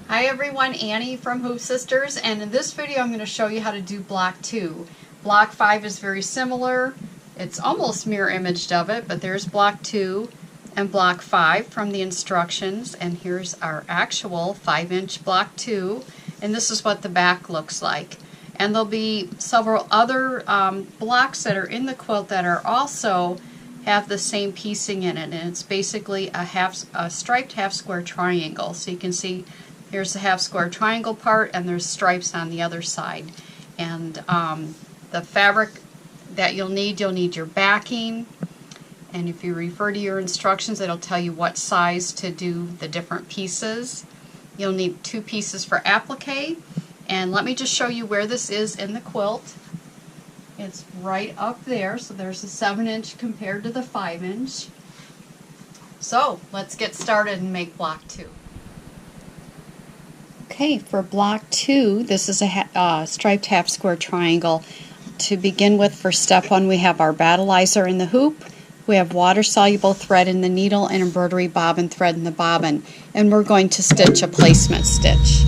Hi everyone, Annie from Hoop Sisters, and in this video I'm going to show you how to do block 2. Block 5 is very similar. It's almost mirror imaged of it, but there's block 2 and block 5 from the instructions, and here's our actual 5-inch block 2, and this is what the back looks like. And there'll be several other blocks that are in the quilt that are also have the same piecing in it, and it's basically a striped half square triangle. So you can see here's the half square triangle part, and there's stripes on the other side. And the fabric that you'll need your backing, and if you refer to your instructions it'll tell you what size to do the different pieces. You'll need 2 pieces for applique, and let me just show you where this is in the quilt. It's right up there, so there's a 7-inch compared to the 5-inch. So let's get started and make block 2. Okay, for block 2, this is a striped half square triangle. To begin with, for step 1, we have our Battilizer in the hoop, we have Water Soluble Thread in the needle, and embroidery bobbin thread in the bobbin. And we're going to stitch a placement stitch.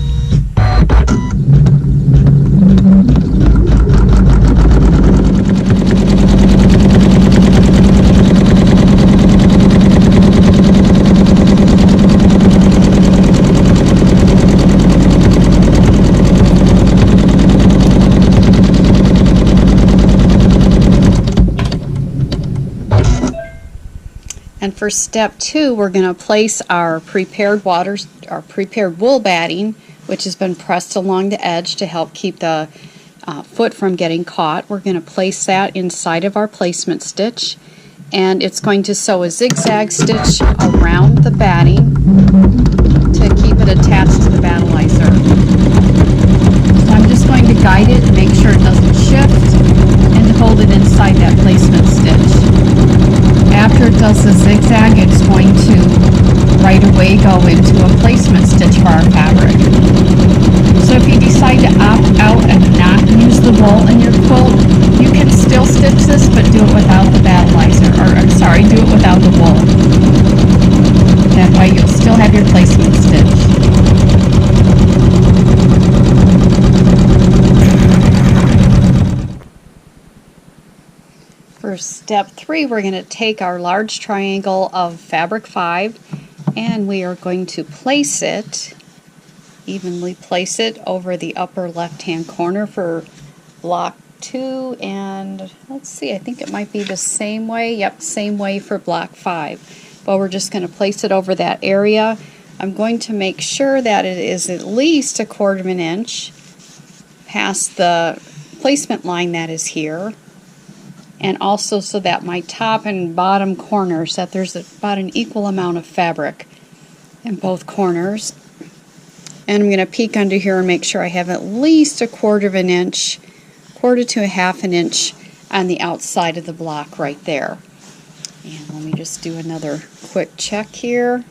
And for step 2, we're going to place our prepared wool batting, which has been pressed along the edge to help keep the foot from getting caught. We're going to place that inside of our placement stitch, and it's going to sew a zigzag stitch around the batting to keep it attached to the Battilizer. So I'm just going to guide it and make sure it doesn't shift, and hold it inside that placement stitch. After it does the zigzag, it's going to right away go into a placement stitch for our fabric. So if you decide to opt out and not use the wool in your quilt, you can still stitch this, but do it without the Battilizer, or I'm sorry, do it without the wool. That way you'll still have your placement stitch. For step 3, we're going to take our large triangle of fabric 5, and we are going to place it, evenly place it over the upper left hand corner for block 2, and let's see, I think it might be the same way. Yep, same way for block 5. But we're just going to place it over that area. I'm going to make sure that it is at least 1/4 of an inch past the placement line that is here. And also so that my top and bottom corners, that there's about an equal amount of fabric in both corners. And I'm going to peek under here and make sure I have at least 1/4 of an inch, 1/4 to 1/2 an inch on the outside of the block right there. And let me just do another quick check here.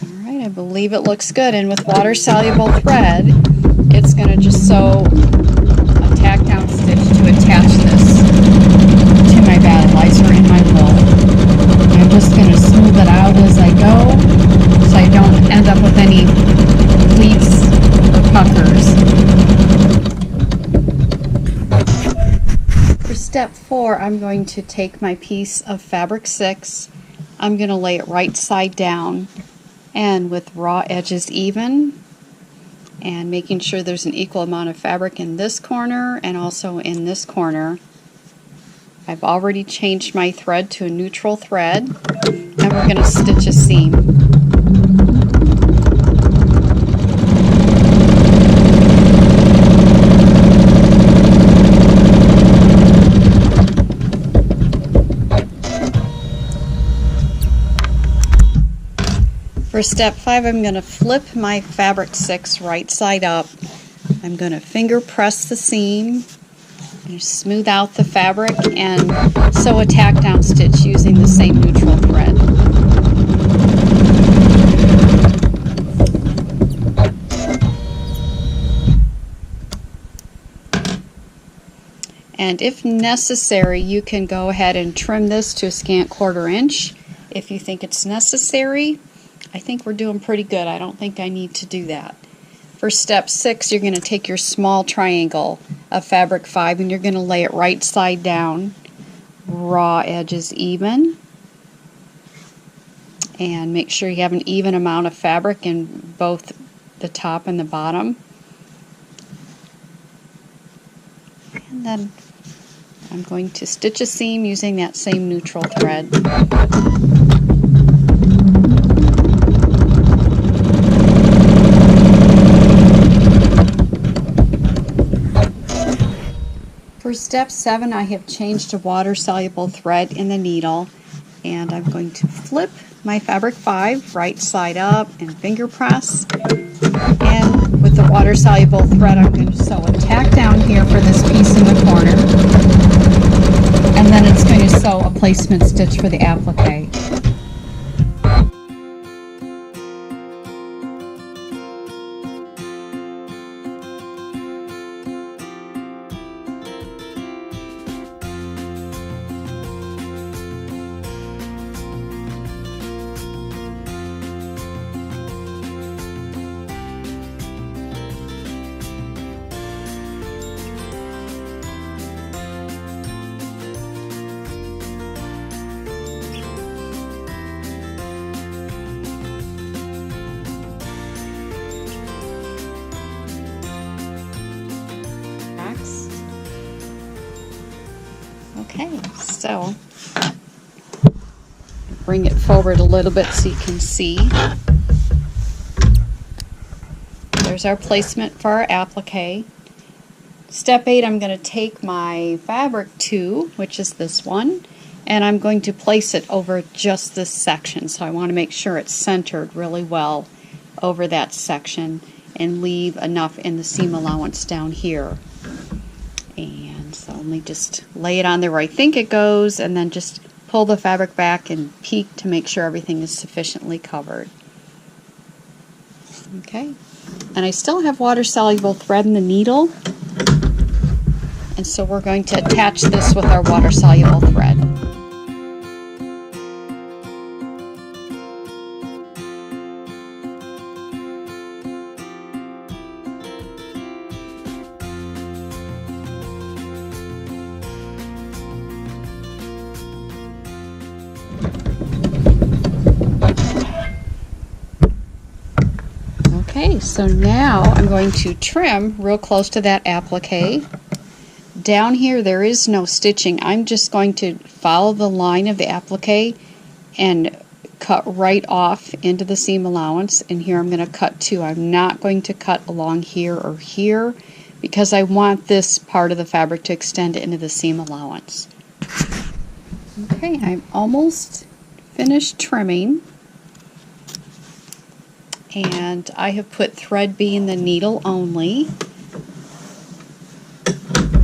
Alright, I believe it looks good. And with water soluble thread, it's going to just sew a tack down stitch to attach this to my Battilizer in my wool. I'm just going to smooth it out as I go so I don't end up with any pleats or puckers. For step 4, I'm going to take my piece of fabric 6, I'm going to lay it right side down, and with raw edges even, and making sure there's an equal amount of fabric in this corner and also in this corner. I've already changed my thread to a neutral thread, and we're going to stitch a seam. For step 5, I'm going to flip my fabric 6 right side up. I'm going to finger press the seam, and smooth out the fabric, and sew a tack down stitch using the same neutral thread. And if necessary, you can go ahead and trim this to a scant 1/4 inch if you think it's necessary. I think we're doing pretty good. I don't think I need to do that. For step 6, you're going to take your small triangle of fabric 5 and you're going to lay it right side down, raw edges even, and make sure you have an even amount of fabric in both the top and the bottom. And then I'm going to stitch a seam using that same neutral thread. For step 7, I have changed to water soluble thread in the needle, and I'm going to flip my fabric 5 right side up and finger press, and with the water soluble thread I'm going to sew a tack down here for this piece in the corner, and then it's going to sew a placement stitch for the applique. Okay, so bring it forward a little bit so you can see. There's our placement for our applique. Step 8, I'm going to take my fabric 2, which is this one, and I'm going to place it over just this section. So I want to make sure it's centered really well over that section and leave enough in the seam allowance down here. And so let me just lay it on there where I think it goes, and then just pull the fabric back and peek to make sure everything is sufficiently covered. Okay, and I still have water soluble thread in the needle, and so we're going to attach this with our water soluble thread. Okay, so now I'm going to trim real close to that applique. Down here there is no stitching. I'm just going to follow the line of the applique and cut right off into the seam allowance, and here I'm going to cut too. I'm not going to cut along here or here because I want this part of the fabric to extend into the seam allowance. Okay, I'm almost finished trimming. And I have put thread B in the needle only.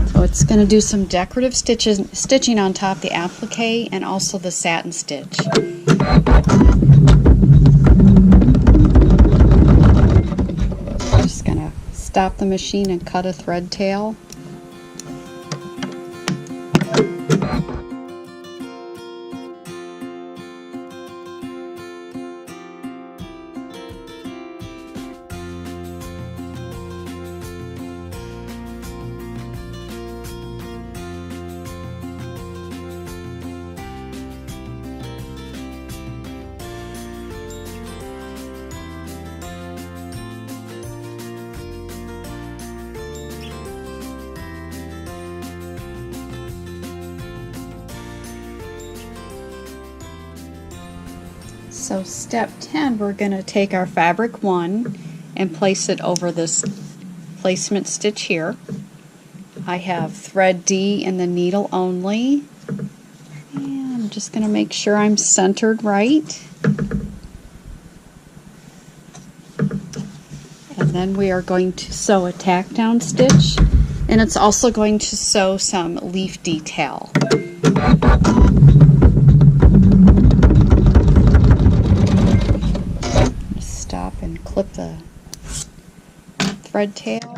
So it's going to do some decorative stitching on top of the applique and also the satin stitch. Just going to stop the machine and cut a thread tail. So step 10, we're going to take our fabric 1 and place it over this placement stitch here. I have thread D in the needle only, and I'm just going to make sure I'm centered right. And then we are going to sew a tack down stitch, and it's also going to sew some leaf detail. Stop and clip the thread tail.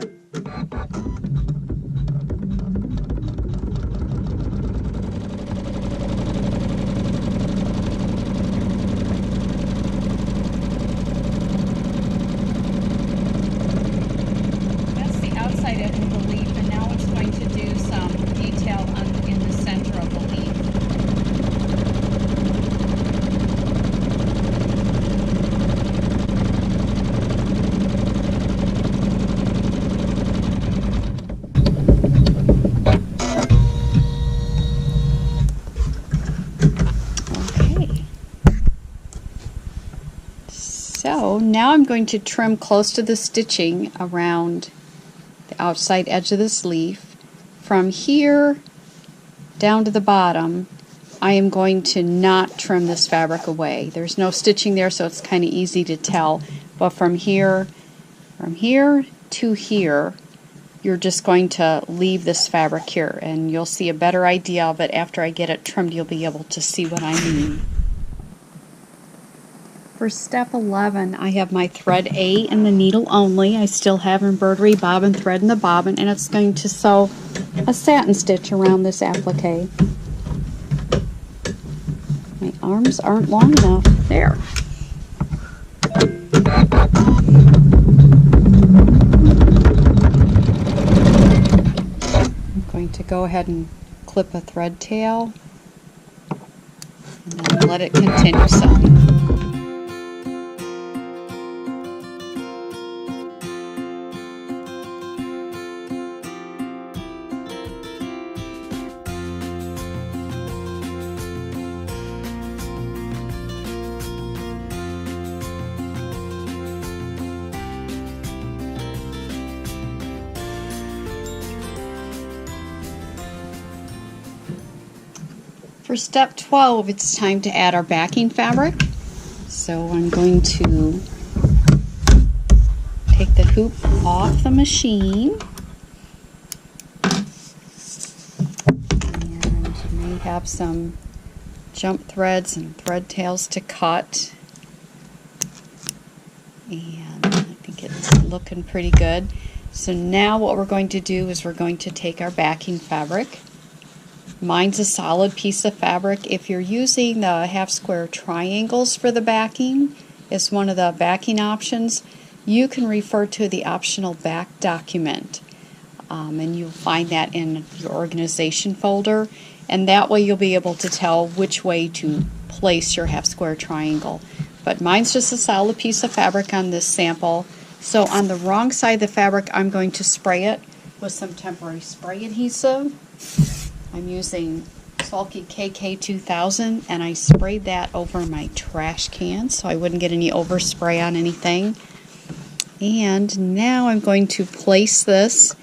So now I'm going to trim close to the stitching around the outside edge of this leaf. From here down to the bottom, I am going to not trim this fabric away. There's no stitching there, so it's kind of easy to tell. But from here to here, you're just going to leave this fabric here, and you'll see a better idea of it after I get it trimmed. You'll be able to see what I mean. For step 11, I have my thread A in the needle only. I still have embroidery bobbin thread in the bobbin, and it's going to sew a satin stitch around this applique. My arms aren't long enough. There. I'm going to go ahead and clip a thread tail and then let it continue sewing. For step 12, it's time to add our backing fabric. So I'm going to take the hoop off the machine. And you may have some jump threads and thread tails to cut. And I think it's looking pretty good. So now what we're going to do is we're going to take our backing fabric. Mine's a solid piece of fabric. If you're using the half square triangles for the backing, it's one of the backing options, you can refer to the optional back document. And you'll find that in your organization folder. And that way you'll be able to tell which way to place your half square triangle. But mine's just a solid piece of fabric on this sample. So on the wrong side of the fabric, I'm going to spray it with some temporary spray adhesive. I'm using Sulky KK2000, and I sprayed that over my trash can so I wouldn't get any overspray on anything. And now I'm going to place this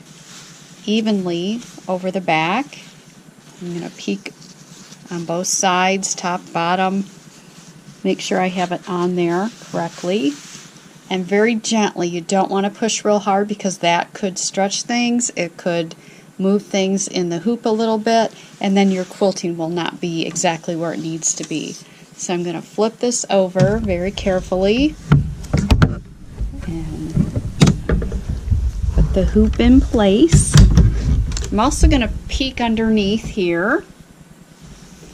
evenly over the back. I'm going to peek on both sides, top, bottom, make sure I have it on there correctly. And very gently, you don't want to push real hard because that could stretch things. It could move things in the hoop a little bit, and then your quilting will not be exactly where it needs to be. So I'm going to flip this over very carefully and put the hoop in place. I'm also going to peek underneath here.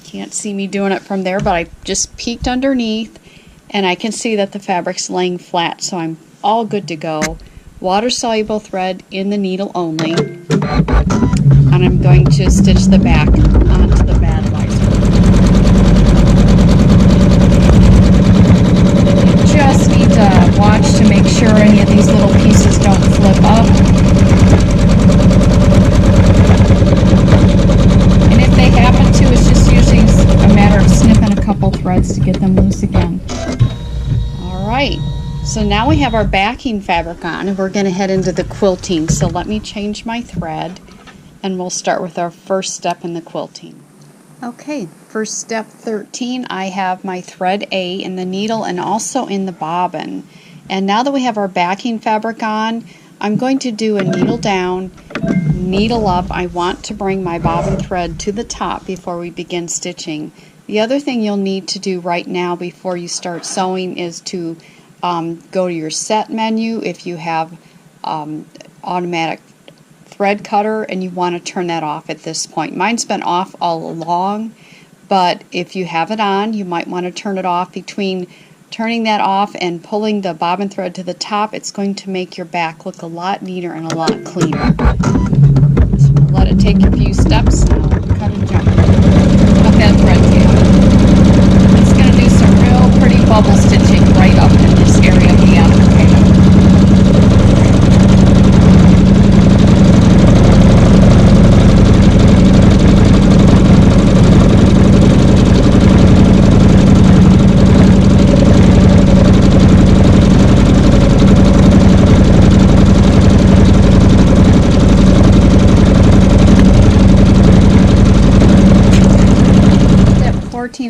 Can't see me doing it from there, but I just peeked underneath and I can see that the fabric's laying flat, so I'm all good to go. Water soluble thread in the needle only, and I'm going to stitch the back onto the Battilizer. You just need to watch to make sure any of these little pieces don't flip up. And if they happen to, it's just usually a matter of snipping a couple threads to get them loose again. Alright. So now we have our backing fabric on, and we're going to head into the quilting. So let me change my thread, and we'll start with our first step in the quilting. Okay, for step 13, I have my thread A in the needle and also in the bobbin. And now that we have our backing fabric on, I'm going to do a needle down, needle up. I want to bring my bobbin thread to the top before we begin stitching. The other thing you'll need to do right now before you start sewing is to go to your set menu if you have automatic thread cutter, and you want to turn that off at this point. Mine's been off all along, but if you have it on, you might want to turn it off. Between turning that off and pulling the bobbin thread to the top, it's going to make your back look a lot neater and a lot cleaner. So we'll let it take a few steps now. Cut and jump up that thread tail. It's going to do some real pretty bubble stitching right up in this area of the applique.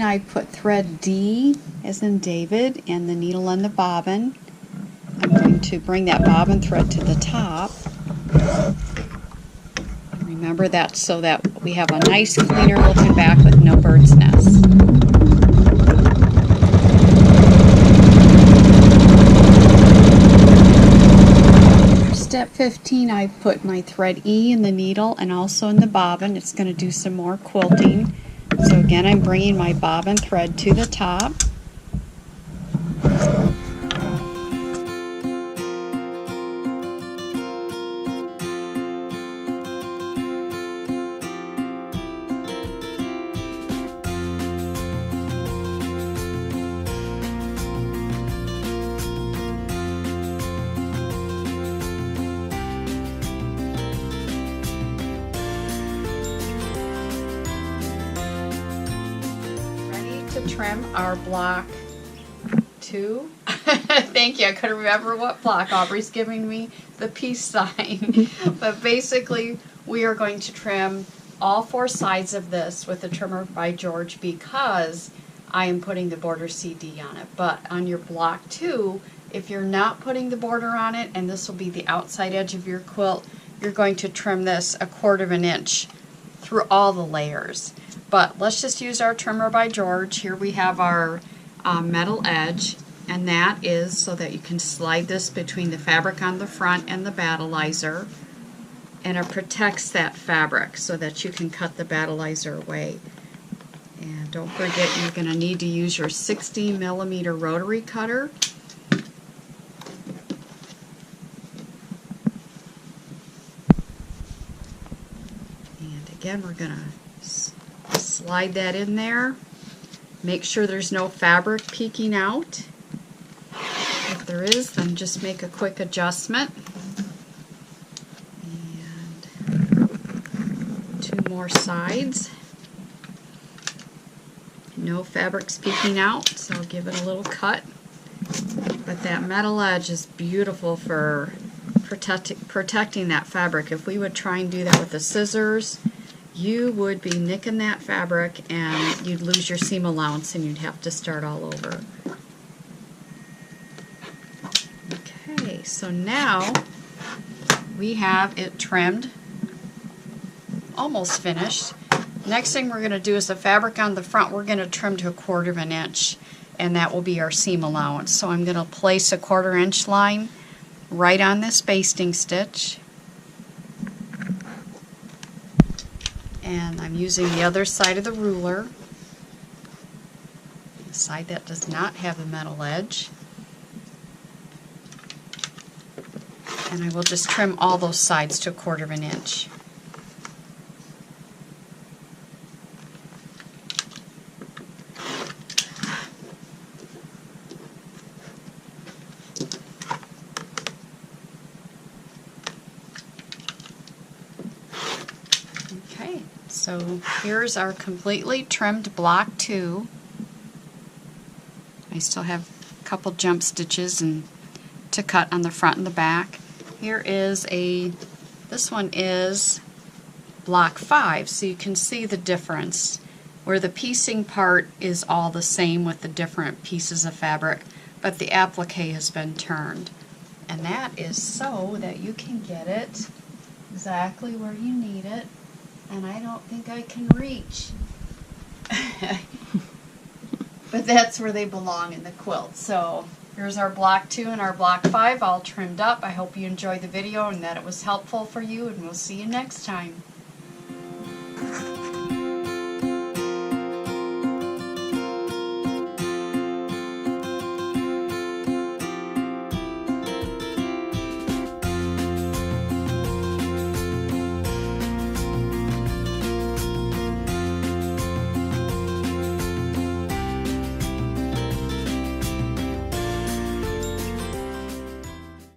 I put thread D as in David and the needle and the bobbin. I'm going to bring that bobbin thread to the top. Remember that so that we have a nice cleaner looking back with no bird's nest. Step 15, I put my thread E in the needle and also in the bobbin. It's going to do some more quilting. So again, I'm bringing my bobbin thread to the top. Trim our block 2. Thank you. I couldn't remember what block. Aubrey's giving me the peace sign. But basically, we are going to trim all 4 sides of this with the trimmer by George because I am putting the border CD on it. But on your block 2, if you're not putting the border on it, and this will be the outside edge of your quilt, you're going to trim this 1/4 inch through all the layers. But let's just use our trimmer by George. Here we have our metal edge, and that is so that you can slide this between the fabric on the front and the Battilizer, and it protects that fabric so that you can cut the Battilizer away. And don't forget, you're going to need to use your 60mm rotary cutter. And again, we're going to slide that in there. Make sure there's no fabric peeking out. If there is, then just make a quick adjustment. And 2 more sides. No fabric's peeking out, so I'll give it a little cut. But that metal edge is beautiful for protecting that fabric. If we would try and do that with the scissors, you would be nicking that fabric and you'd lose your seam allowance and you'd have to start all over. Okay, so now we have it trimmed, almost finished. Next thing we're going to do is the fabric on the front we're going to trim to 1/4 inch, and that will be our seam allowance. So I'm going to place a 1/4 inch line right on this basting stitch. And I'm using the other side of the ruler, the side that does not have the metal edge. And I will just trim all those sides to 1/4 inch. Okay, so here's our completely trimmed block 2. I still have a couple jump stitches and to cut on the front and the back. Here is this one is block 5, so you can see the difference where the piecing part is all the same with the different pieces of fabric, but the applique has been turned. And that is so that you can get it exactly where you need it. And I don't think I can reach. But that's where they belong in the quilt. So here's our block 2 and our block 5 all trimmed up. I hope you enjoyed the video and that it was helpful for you, and we'll see you next time.